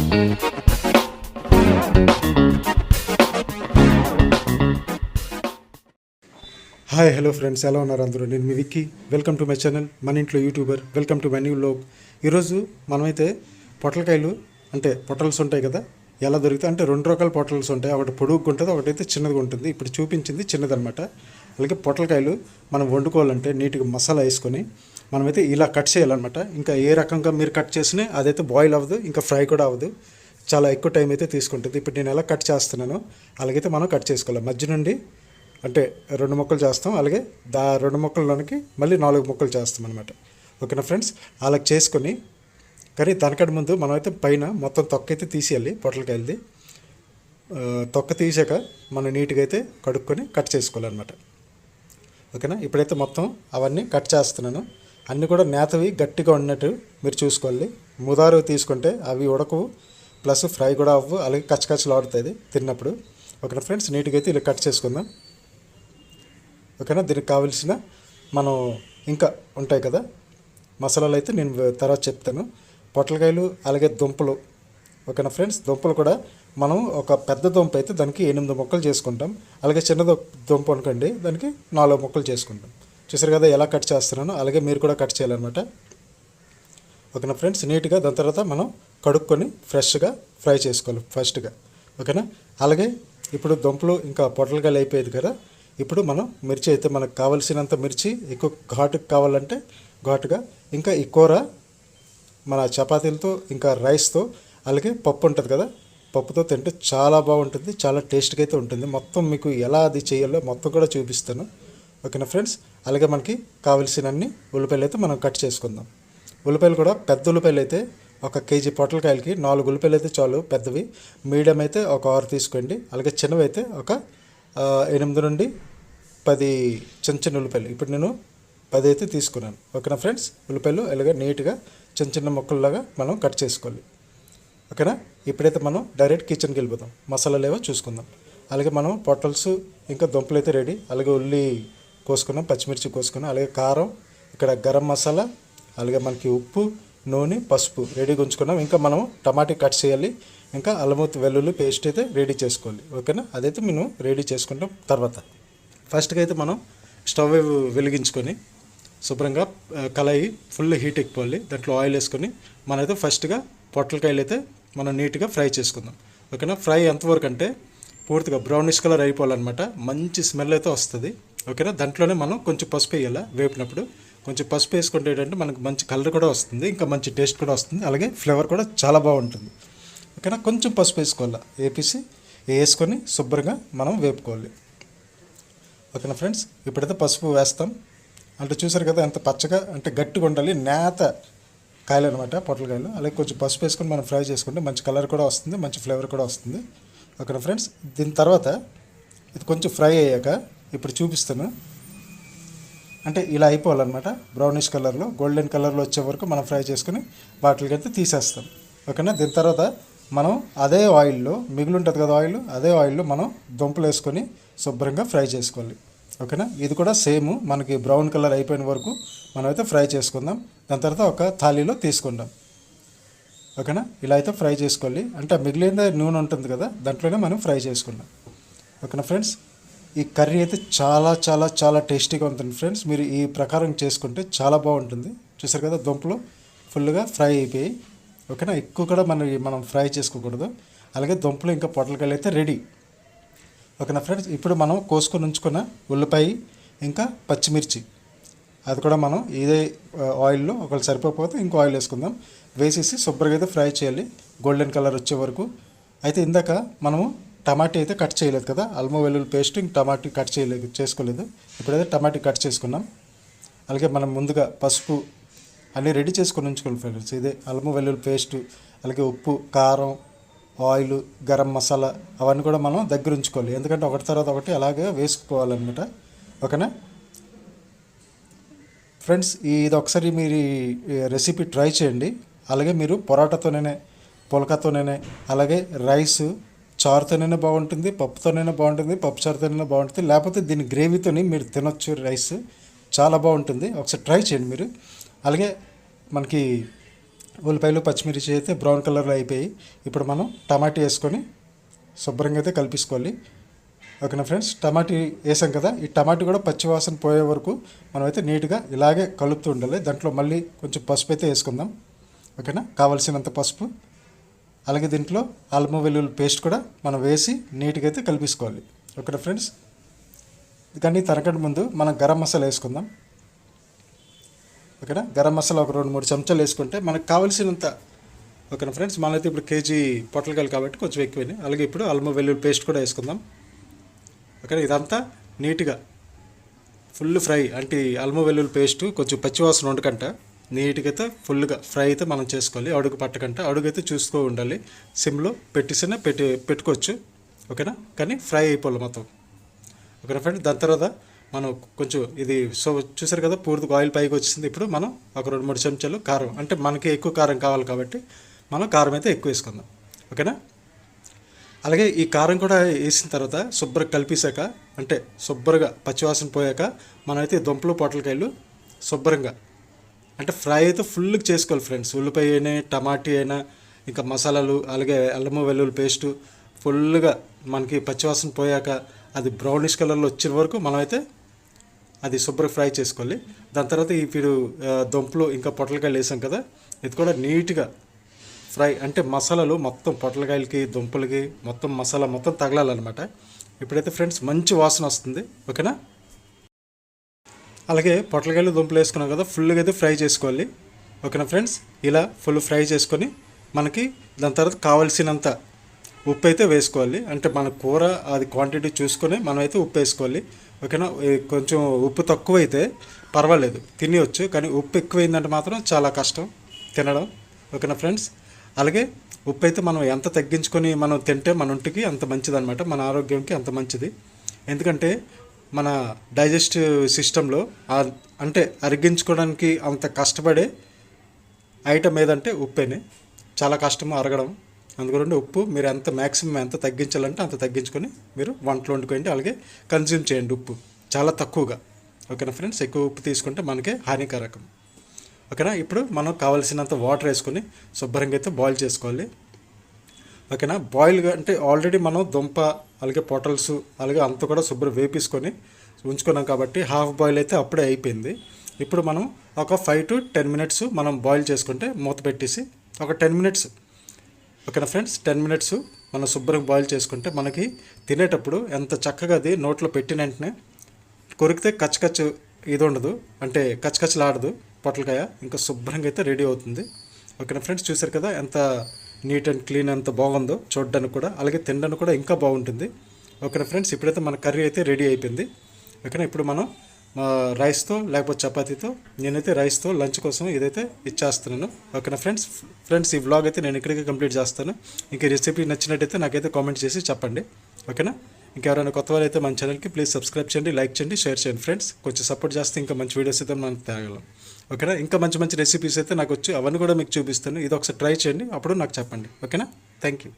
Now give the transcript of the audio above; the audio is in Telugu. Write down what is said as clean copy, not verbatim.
హాయ్ హలో ఫ్రెండ్స్, ఎలా ఉన్నారు అందరూ? నేను మీ Vicky. Welcome to my channel మన ఇంట్లో YouTuber. Welcome to my new vlog. ఈరోజు మనమైతే పొట్లకాయలు అంటే పొటల్స్ ఉంటాయి కదా, ఎలా దొరుకుతాయి అంటే 2 రకాల పొటల్స్ ఉంటాయి. ఒకటి పొడుగుగా ఉంటుంది, ఒకటైతే చిన్నదిగా ఉంటుంది. ఇప్పుడు చూపించింది చిన్నదనమాట. అలాగే పొట్లకాయలు మనం వండుకోవాలంటే నీట్గా మసాలా వేసుకొని మనమైతే ఇలా కట్ చేయాలన్నమాట. ఇంకా ఏ రకంగా మీరు కట్ చేసినా అదైతే బాయిల్ అవ్వదు, ఇంకా ఫ్రై కూడా అవ్వదు. చాలా ఎక్కువ టైం అయితే తీసుకుంటుంది. ఇప్పుడు నేను ఎలా కట్ చేస్తున్నానో అలాగైతే మనం కట్ చేసుకోవాలి. మధ్య నుండి అంటే 2 ముక్కలు చేస్తాం, అలాగే 2 ముక్కల్లోనికి మళ్ళీ 4 ముక్కలు చేస్తాం అనమాట. ఓకేనా ఫ్రెండ్స్? అలా చేసుకొని కానీ దానికంటే ముందు మనమైతే పైన మొత్తం తొక్క అయితే తీసేయాలి. పొట్లకాయలది తొక్క తీసాక మనం నీట్గా అయితే కడుక్కొని కట్ చేసుకోవాలన్నమాట. ఓకేనా? ఇప్పుడైతే మొత్తం అవన్నీ కట్ చేస్తున్నాను. అన్నీ కూడా నేతవి గట్టిగా ఉన్నట్టు మీరు చూసుకోవాలి. ముదారు తీసుకుంటే అవి ఉడకవు, ప్లస్ ఫ్రై కూడా అవ్వు, అలాగే కచ్చకచ్చలు ఆడుతుంది తిన్నప్పుడు. ఓకేనా ఫ్రెండ్స్? నీట్గా అయితే ఇలా కట్ చేసుకుందాం. ఓకేనా? దీనికి కావాల్సిన మనం ఇంకా ఉంటాయి కదా మసాలాలు, అయితే నేను తర్వాత చెప్తాను. పొట్లకాయలు అలాగే దుంపలు. ఓకేనా ఫ్రెండ్స్? దుంపలు కూడా మనం ఒక పెద్ద దుంప అయితే దానికి 8 ముక్కలు చేసుకుంటాం, అలాగే చిన్న దుంప అనుకోండి దానికి 4 ముక్కలు చేసుకుంటాం. చూసారు కదా ఎలా కట్ చేస్తున్నాను, అలాగే మీరు కూడా కట్ చేయాలన్నమాట. ఓకేనా ఫ్రెండ్స్? నీట్గా దాని తర్వాత మనం కడుక్కొని ఫ్రెష్గా ఫ్రై చేసుకోవాలి ఫస్ట్గా. ఓకేనా? అలాగే ఇప్పుడు దుంపలు ఇంకా పొట్లకాయలు అయిపోయేది కదా. ఇప్పుడు మనం మిర్చి అయితే మనకు కావలసినంత మిర్చి, ఎక్కువ ఘాటుకు కావాలంటే ఘాటుగా, ఇంకా ఈ కూర మన చపాతీలతో ఇంకా రైస్తో అలాగే పప్పు ఉంటుంది కదా, పప్పుతో తింటే చాలా బాగుంటుంది, చాలా టేస్ట్గా అయితే ఉంటుంది. మొత్తం మీకు ఎలా అది చేయాలో మొత్తం కూడా చూపిస్తాను. ఓకేనా ఫ్రెండ్స్? అలాగే మనకి కావలసినన్ని ఉల్లిపాయలు అయితే మనం కట్ చేసుకుందాం. ఉల్లిపాయలు కూడా పెద్ద ఉల్లిపాయలు అయితే 1 కేజీ పొట్లకాయలకి 4 ఉల్లిపాయలు అయితే చాలు పెద్దవి. మీడియం అయితే ఒక 6 తీసుకోండి, అలాగే చిన్నవి అయితే ఒక 8 నుండి 10 చిన్న ఉల్లిపాయలు. ఇప్పుడు నేను 10 అయితే తీసుకున్నాను. ఓకేనా ఫ్రెండ్స్? ఉల్లిపాయలు అలాగే నీట్గా చిన్న ముక్కల్లాగా మనం కట్ చేసుకోవాలి. ఓకేనా? ఇప్పుడైతే మనం డైరెక్ట్ కిచెన్కి వెళ్ళిపోతాం, మసాలాలు ఏవో చూసుకుందాం. అలాగే మనం పొటల్స్ ఇంకా దుంపలు అయితే రెడీ, అలాగే ఉల్లి కోసుకున్నాం, పచ్చిమిర్చి కోసుకున్నాం, అలాగే కారం, ఇక్కడ గరం మసాలా, అలాగే మనకి ఉప్పు, నూనె, పసుపు రెడీగా ఉంచుకున్నాం. ఇంకా మనం టమాటా కట్ చేయాలి, ఇంకా అల్లం వెల్లుల్లి పేస్ట్ అయితే రెడీ చేసుకోవాలి. ఓకేనా? అదైతే మేము రెడీ చేసుకుంటాం తర్వాత. ఫస్ట్గా అయితే మనం స్టవ్ వెలిగించుకొని శుభ్రంగా కళాయి ఫుల్ హీట్ ఎక్కిపోవాలి. దాంట్లో ఆయిల్ వేసుకొని మనమైతే ఫస్ట్గా పొట్లకాయలు అయితే మనం నీట్గా ఫ్రై చేసుకుందాం. ఓకేనా? ఫ్రై ఎంతవరకు అంటే పూర్తిగా బ్రౌనిష్ కలర్ అయిపోవాలన్నమాట. మంచి స్మెల్ అయితే వస్తుంది. ఓకేనా? దాంట్లోనే మనం కొంచెం పసుపు వేయాలి. వేపినప్పుడు కొంచెం పసుపు వేసుకుంటే ఏంటంటే మనకు మంచి కలర్ కూడా వస్తుంది, ఇంకా మంచి టేస్ట్ కూడా వస్తుంది, అలాగే ఫ్లేవర్ కూడా చాలా బాగుంటుంది. ఓకేనా? కొంచెం పసుపు వేసుకోవాలి, వేసుకొని శుభ్రంగా మనం వేపుకోవాలి. ఓకేనా ఫ్రెండ్స్? ఇప్పుడైతే పసుపు వేస్తాం. అంటే చూసారు కదా ఎంత పచ్చగా అంటే గట్టిగా ఉండాలి, నేత కాయలు అనమాట పొట్లకాయలు. అలాగే కొంచెం పసుపు వేసుకొని మనం ఫ్రై చేసుకుంటే మంచి కలర్ కూడా వస్తుంది, మంచి ఫ్లేవర్ కూడా వస్తుంది. ఓకేనా ఫ్రెండ్స్? దీని తర్వాత ఇది కొంచెం ఫ్రై అయ్యాక ఇప్పుడు చూపిస్తాను. అంటే ఇలా అయిపోవాలన్నమాట. బ్రౌనిష్ కలర్లో గోల్డెన్ కలర్లో వచ్చే వరకు మనం ఫ్రై చేసుకొని వాటికి అయితే తీసేస్తాం. ఓకేనా? దీని తర్వాత మనం అదే ఆయిల్లో మిగిలి ఉంటుంది కదా ఆయిల్, అదే ఆయిల్లో మనం దుంపలు వేసుకొని శుభ్రంగా ఫ్రై చేసుకోవాలి. ఓకేనా? ఇది కూడా సేమ్ మనకి బ్రౌన్ కలర్ అయిపోయిన వరకు మనమైతే ఫ్రై చేసుకుందాం. దాని తర్వాత ఒక థాలీలో తీసుకుందాం. ఓకేనా? ఇలా అయితే ఫ్రై చేసుకోవాలి. అంటే మిగిలిన నూనె ఉంటుంది కదా దాంట్లోనే మనం ఫ్రై చేసుకుందాం. ఓకేనా ఫ్రెండ్స్? ఈ కర్రీ అయితే చాలా చాలా చాలా టేస్టీగా ఉంటుంది ఫ్రెండ్స్. మీరు ఈ ప్రకారం చేసుకుంటే చాలా బాగుంటుంది. చూసారు కదా దుంపలు ఫుల్గా ఫ్రై అయిపోయాయి. ఓకేనా? ఎక్కువ కూడా మనం ఫ్రై చేసుకోకూడదు. అలాగే దుంపలు ఇంకా పొట్లకాయలు అయితే రెడీ. ఓకేనా ఫ్రెండ్స్? ఇప్పుడు మనం కోసుకొని ఉంచుకున్న ఉల్లిపాయ ఇంకా పచ్చిమిర్చి అది కూడా మనం ఇదే ఆయిల్లో ఒకవేళ సరిపోతే ఇంకో ఆయిల్ వేసుకుందాం. వేసేసి శుభ్రంగా అయితే ఫ్రై చేయాలి గోల్డెన్ కలర్ వచ్చే వరకు. అయితే ఇందాక మనము టమాటా అయితే కట్ చేయలేదు కదా, అల్లం వెల్లుల్లి పేస్ట్ ఇంక టమాటా కట్ చేసుకోలేదు. ఇప్పుడైతే టమాటా కట్ చేసుకున్నాం. అలాగే మనం ముందుగా పసుపు అన్నీ రెడీ చేసుకొని ఉంచుకోవాలి ఫ్రెండ్స్. ఇదే అల్లం వెల్లుల్లి పేస్ట్, అలాగే ఉప్పు, కారం, ఆయిల్, గరం మసాలా అవన్నీ కూడా మనం దగ్గర ఉంచుకోవాలి. ఎందుకంటే ఒకటి తర్వాత ఒకటి అలాగే వేసుకోవాలన్నమాట. ఓకేనా ఫ్రెండ్స్? ఇది ఒకసారి మీరు రెసిపీ ట్రై చేయండి. అలాగే మీరు పొరాటాతోనే, పుల్కాతోనే, అలాగే రైస్ చారుతోనైనా బాగుంటుంది, పప్పుతోనైనా బాగుంటుంది, పప్పు చారుతోనైనా బాగుంటుంది, లేకపోతే దీని గ్రేవీతోని మీరు తినొచ్చు. రైస్ చాలా బాగుంటుంది, ఒకసారి ట్రై చేయండి మీరు. అలాగే మనకి ఉల్లిపాయలు పచ్చిమిర్చి అయితే బ్రౌన్ కలర్లో అయిపోయి ఇప్పుడు మనం టమాటా వేసుకొని శుభ్రంగా అయితే కలిపేసుకోవాలి. ఓకేనా ఫ్రెండ్స్, టమాటీ వేసాం కదా, ఈ టమాటా కూడా పచ్చి వాసన పోయే వరకు మనమైతే నీట్గా ఇలాగే కలుపుతూ ఉండాలి. దాంట్లో మళ్ళీ కొంచెం పసుపు అయితే వేసుకుందాం. ఓకేనా, కావాల్సినంత పసుపు, అలాగే దీంట్లో అల్లం వెల్లుల్లి పేస్ట్ కూడా మనం వేసి నీట్గా అయితే కలిపేసుకోవాలి. ఓకేనా ఫ్రెండ్స్, కానీ తనకంటే ముందు మనం గరం మసాలా వేసుకుందాం. ఓకేనా, గరం మసాలా ఒక 2-3 చెంచాలు వేసుకుంటే మనకు కావాల్సినంత. ఓకేనా ఫ్రెండ్స్, మనమైతే ఇప్పుడు కేజీ పొట్లకాయలు కాబట్టి కొంచెం ఎక్కువని. అలాగే ఇప్పుడు అల్లం వెల్లుల్లి పేస్ట్ కూడా వేసుకుందాం. ఓకేనా, ఇదంతా నీట్గా ఫుల్ ఫ్రై అంటే అల్లం వెల్లుల్లి పేస్ట్ కొంచెం పచ్చివాసన ఉండకంట నీట్గా అయితే ఫుల్గా ఫ్రై అయితే మనం చేసుకోవాలి. అడుగు పట్టకంట, అడుగు అయితే చూసుకో ఉండాలి. సిమ్లో పెట్టిసినా పెట్టుకోవచ్చు. ఓకేనా, కానీ ఫ్రై అయిపోవాలి మొత్తం. ఓకేనా ఫ్రెండ్స్, దాని తర్వాత మనం కొంచెం ఇది చూసారు కదా పూర్తిగా ఆయిల్ పైకి వచ్చింది. ఇప్పుడు మనం ఒక 2-3 చెంచాలు కారం, అంటే మనకి ఎక్కువ కారం కావాలి కాబట్టి మనం కారం అయితే ఎక్కువ వేసుకుందాం. ఓకేనా, అలాగే ఈ కారం కూడా వేసిన తర్వాత శుభ్రంగా కలిపేశాక, అంటే శుభ్రంగా పచ్చివాసన పోయాక మనమైతే దుంపలు పొట్లకాయలు శుభ్రంగా అంటే ఫ్రై అయితే ఫుల్గా చేసుకోవాలి ఫ్రెండ్స్. ఉల్లిపాయ అయినా టమాటీ అయినా ఇంకా మసాలాలు అలాగే అల్లం వెల్లుల్లి పేస్టు ఫుల్గా మనకి పచ్చివాసన పోయాక అది బ్రౌనిష్ కలర్లో వచ్చే వరకు మనమైతే అది శుభ్రంగా ఫ్రై చేసుకోవాలి. దాని తర్వాత ఇప్పుడు దుంపలు ఇంకా పొట్లకాయలు వేసాం కదా, ఇది కూడా నీట్గా ఫ్రై అంటే మసాలాలు మొత్తం పొట్లకాయలకి దుంపలకి మొత్తం మసాలా మొత్తం తగలాలన్నమాట. ఇప్పుడైతే ఫ్రెండ్స్ మంచి వాసన వస్తుంది. ఓకేనా, అలాగే పొట్లకాయలు దుంపలు వేసుకున్నాం కదా ఫుల్గా అయితే ఫ్రై చేసుకోవాలి. ఓకేనా ఫ్రెండ్స్, ఇలా ఫుల్ ఫ్రై చేసుకొని మనకి దాని తర్వాత కావాల్సినంత ఉప్పు అయితే వేసుకోవాలి. అంటే మన కూర అది క్వాంటిటీ చూసుకొని మనమైతే ఉప్పు వేసుకోవాలి. ఓకేనా, కొంచెం ఉప్పు తక్కువ అయితే పర్వాలేదు తినవచ్చు, కానీ ఉప్పు ఎక్కువైందంటే మాత్రం చాలా కష్టం తినడం. ఓకేనా ఫ్రెండ్స్, అలాగే ఉప్పు అయితే మనం ఎంత తగ్గించుకొని మనం తింటే మన ఒంటికి అంత మంచిది అనమాట, మన ఆరోగ్యంకి అంత మంచిది. ఎందుకంటే మన డైజెస్టివ్ సిస్టంలో అంటే అరిగించుకోవడానికి అంత కష్టపడే ఐటమ్ ఏదంటే ఉప్పేనే. చాలా కష్టము అరగడం. అందుకని ఉప్పు మీరు ఎంత మ్యాక్సిమం ఎంత తగ్గించాలంటే అంత తగ్గించుకొని మీరు వంటలు వండుకోండి. అలాగే కన్జ్యూమ్ చేయండి ఉప్పు చాలా తక్కువగా. ఓకేనా ఫ్రెండ్స్, ఎక్కువ ఉప్పు తీసుకుంటే మనకే హానికారకం. ఓకేనా, ఇప్పుడు మనం కావాల్సినంత వాటర్ వేసుకొని శుభ్రంగా అయితే బాయిల్ చేసుకోవాలి. ఓకేనా, బాయిల్గా అంటే ఆల్రెడీ మనం దుంప అలాగే పొటల్స్ అలాగే అంతా కూడా శుభ్రం వేపేసుకొని ఉంచుకున్నాం కాబట్టి హాఫ్ బాయిల్ అయితే అప్పుడే అయిపోయింది. ఇప్పుడు మనం ఒక 5 to 10 minutes మనం బాయిల్ చేసుకుంటే మూత పెట్టేసి ఒక 10 minutes. ఓకేనా ఫ్రెండ్స్, 10 minutes మనం శుభ్రంగా బాయిల్ చేసుకుంటే మనకి తినేటప్పుడు ఎంత చక్కగా అది నోట్లో పెట్టిన వెంటనే కొరికితే కచ్చకచ్చు ఇది ఉండదు, అంటే కచ్చకచ్చలాడదు పొట్లకాయ, ఇంకా శుభ్రంగా అయితే రెడీ అవుతుంది. ఓకేనా ఫ్రెండ్స్, చూసారు కదా ఎంత నీట్ అండ్ క్లీన్ ఎంత బాగుందో చూడడానికి కూడా, అలాగే తినడానికి కూడా ఇంకా బాగుంటుంది. ఓకేనా ఫ్రెండ్స్, ఇప్పుడైతే మన కర్రీ అయితే రెడీ అయిపోయింది. ఓకేనా, ఇప్పుడు మనం రైస్తో లేకపోతే చపాతీతో, నేనైతే రైస్తో లంచ్ కోసం ఇదైతే ఇచ్చేస్తున్నాను. ఓకేనా ఫ్రెండ్స్ ఈ వ్లాగ్ అయితే నేను ఇక్కడికి కంప్లీట్ చేస్తాను. ఇంక రెసిపీ నచ్చినట్టయితే నాకైతే కామెంట్ చేసి చెప్పండి. ఓకేనా, ఇంకెవరైనా కొత్త వాళ్ళు అయితే మన ఛానల్కి ప్లీజ్ సబ్స్క్రైబ్ చేయండి, లైక్ చేయండి, షేర్ చేయండి ఫ్రెండ్స్. కొంచెం సపోర్ట్ చేస్తే ఇంకా మంచి వీడియోస్ అయితే మనం తేగలం. ఓకేనా, ఇంకా మంచి మంచి రెసిపీస్ అయితే నాకు వచ్చి అవన్నీ కూడా మీకు చూపిస్తాను. ఇది ఒకసారి ట్రై చేయండి, అప్పుడు నాకు చెప్పండి. ఓకేనా, థ్యాంక్ యూ.